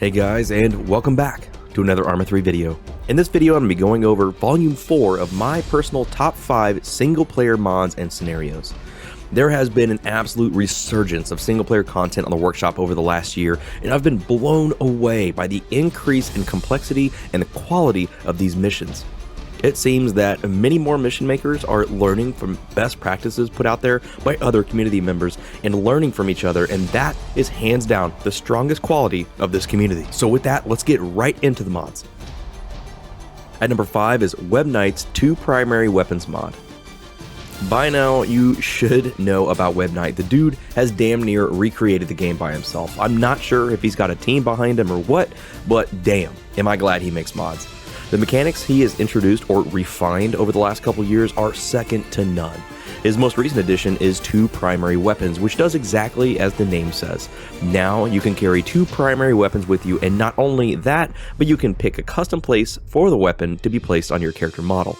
Hey guys, and welcome back to another Arma 3 video. In this video, I'm going to be going over Volume 4 of my personal top 5 single-player mods and scenarios. There has been an absolute resurgence of single-player content on the workshop over the last year, and I've been blown away by the increase in complexity and the quality of these missions. It seems that many more mission makers are learning from best practices put out there by other community members and learning from each other, and that is hands down the strongest quality of this community. So with that, let's get right into the mods. At number 5 is Web Knight's 2 primary weapons mod. By now, you should know about Web Knight. The dude has damn near recreated the game by himself. I'm not sure if he's got a team behind him or what, but damn, am I glad he makes mods. The mechanics he has introduced or refined over the last couple years are second to none. His most recent addition is 2 primary weapons, which does exactly as the name says. Now you can carry 2 primary weapons with you, and not only that, but you can pick a custom place for the weapon to be placed on your character model.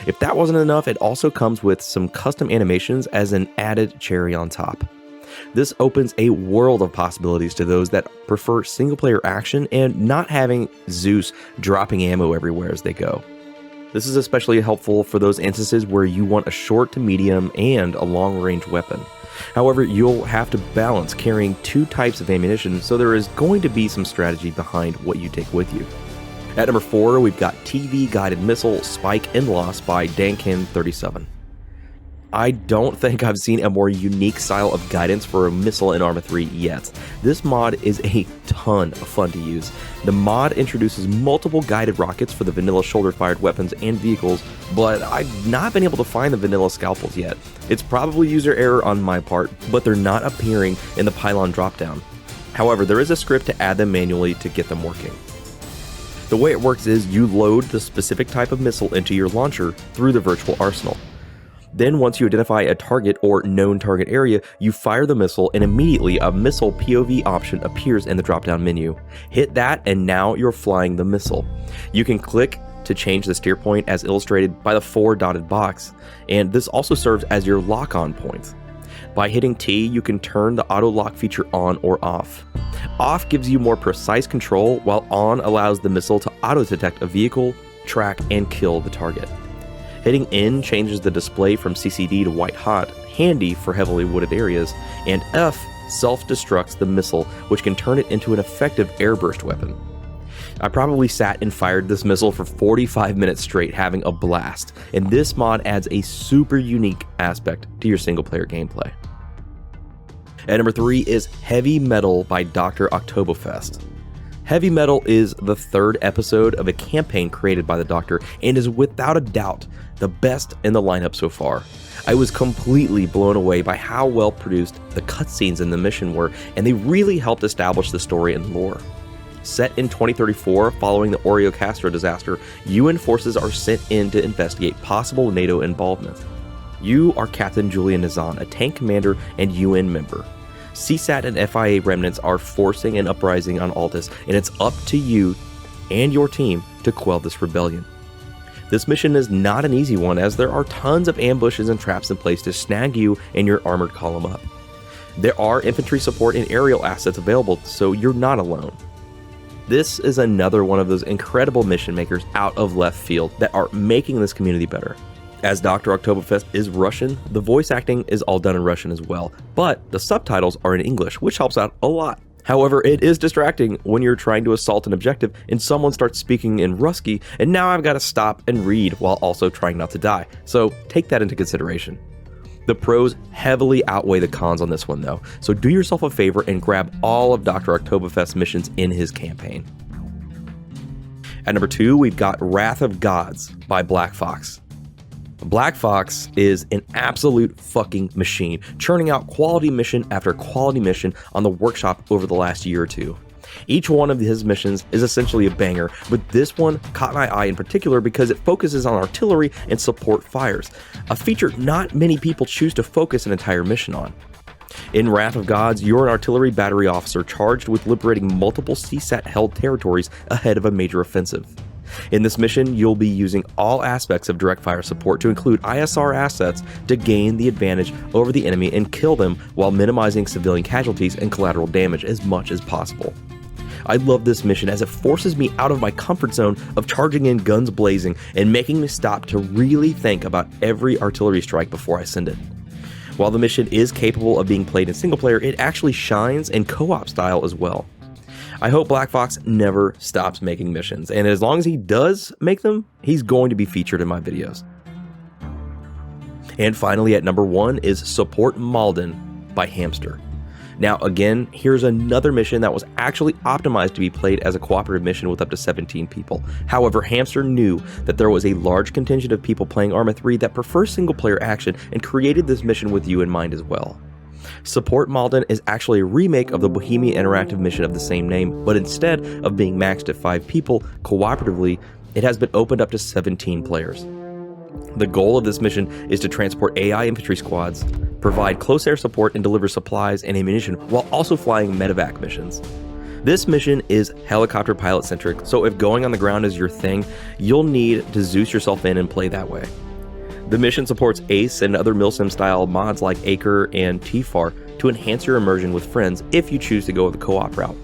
If that wasn't enough, it also comes with some custom animations as an added cherry on top. This opens a world of possibilities to those that prefer single-player action and not having Zeus dropping ammo everywhere as they go. This is especially helpful for those instances where you want a short to medium and a long-range weapon. However, you'll have to balance carrying 2 types of ammunition, so there is going to be some strategy behind what you take with you. At number 4, we've got TV Guided Missile Spike and Loss by Dankin37. I don't think I've seen a more unique style of guidance for a missile in Arma 3 yet. This mod is a ton of fun to use. The mod introduces multiple guided rockets for the vanilla shoulder-fired weapons and vehicles, but I've not been able to find the vanilla scalpels yet. It's probably user error on my part, but they're not appearing in the pylon dropdown. However, there is a script to add them manually to get them working. The way it works is you load the specific type of missile into your launcher through the virtual arsenal. Then once you identify a target or known target area, you fire the missile and immediately a missile POV option appears in the drop-down menu. Hit that and now you're flying the missile. You can click to change the steer point as illustrated by the 4 dotted box, and this also serves as your lock-on point. By hitting T, you can turn the auto lock feature on or off. Off gives you more precise control, while on allows the missile to auto-detect a vehicle, track, and kill the target. Hitting N changes the display from CCD to white hot, handy for heavily wooded areas, and F self-destructs the missile, which can turn it into an effective airburst weapon. I probably sat and fired this missile for 45 minutes straight having a blast, and this mod adds a super unique aspect to your single-player gameplay. At number 3 is Heavy Metal by Dr. Oktoberfest. Heavy Metal is the 3rd episode of a campaign created by the Doctor and is without a doubt the best in the lineup so far. I was completely blown away by how well produced the cutscenes in the mission were, and they really helped establish the story and lore. Set in 2034, following the Oreo Castro disaster, UN forces are sent in to investigate possible NATO involvement. You are Captain Julian Nizan, a tank commander and UN member. CSAT and FIA remnants are forcing an uprising on Altus, and it's up to you and your team to quell this rebellion. This mission is not an easy one, as there are tons of ambushes and traps in place to snag you and your armored column up. There are infantry support and aerial assets available, so you're not alone. This is another one of those incredible mission makers out of left field that are making this community better. As Dr. Oktoberfest is Russian, the voice acting is all done in Russian as well, but the subtitles are in English, which helps out a lot. However, it is distracting when you're trying to assault an objective and someone starts speaking in Rusky, and now I've got to stop and read while also trying not to die, so take that into consideration. The pros heavily outweigh the cons on this one though, so do yourself a favor and grab all of Dr. Oktoberfest's missions in his campaign. At number 2, we've got Wrath of Gods by Black Fox. Black Fox is an absolute fucking machine, churning out quality mission after quality mission on the workshop over the last year or two. Each one of his missions is essentially a banger, but this one caught my eye in particular because it focuses on artillery and support fires, a feature not many people choose to focus an entire mission on. In Wrath of Gods, you're an artillery battery officer charged with liberating multiple CSAT-held territories ahead of a major offensive. In this mission, you'll be using all aspects of direct fire support to include ISR assets to gain the advantage over the enemy and kill them while minimizing civilian casualties and collateral damage as much as possible. I love this mission as it forces me out of my comfort zone of charging in guns blazing and making me stop to really think about every artillery strike before I send it. While the mission is capable of being played in single player, it actually shines in co-op style as well. I hope Black Fox never stops making missions, and as long as he does make them, he's going to be featured in my videos. And finally, at number 1 is Support Malden by Hamster. Now again, here's another mission that was actually optimized to be played as a cooperative mission with up to 17 people. However, Hamster knew that there was a large contingent of people playing Arma 3 that prefer single player action and created this mission with you in mind as well. Support Malden is actually a remake of the Bohemia Interactive mission of the same name, but instead of being maxed at 5 people cooperatively, it has been opened up to 17 players. The goal of this mission is to transport AI infantry squads, provide close air support, and deliver supplies and ammunition while also flying medevac missions. This mission is helicopter pilot centric, so if going on the ground is your thing, you'll need to Zeus yourself in and play that way. The mission supports ACE and other milsim style mods like Acre and TFAR to enhance your immersion with friends if you choose to go the co-op route.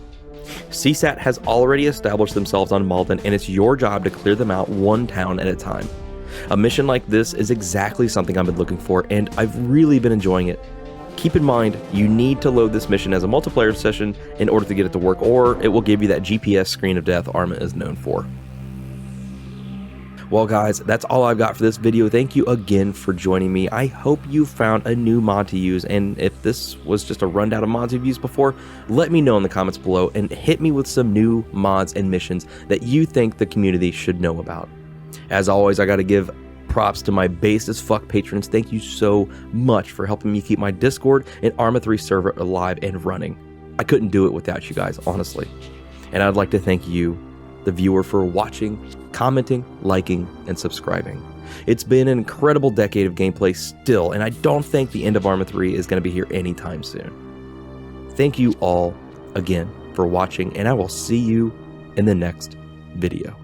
CSAT has already established themselves on Malden, and it's your job to clear them out one town at a time. A mission like this is exactly something I've been looking for, and I've really been enjoying it. Keep in mind, you need to load this mission as a multiplayer session in order to get it to work, or it will give you that GPS screen of death Arma is known for. Well guys, that's all I've got for this video. Thank you again for joining me. I hope you found a new mod to use, and if this was just a rundown of mods you've used before, let me know in the comments below and hit me with some new mods and missions that you think the community should know about. As always, I gotta give props to my base as fuck patrons. Thank you so much for helping me keep my Discord and Arma 3 server alive and running. I couldn't do it without you guys, honestly. And I'd like to thank you, the viewer, for watching, commenting, liking, and subscribing. It's been an incredible decade of gameplay still, and I don't think the end of Arma 3 is going to be here anytime soon. Thank you all again for watching, and I will see you in the next video.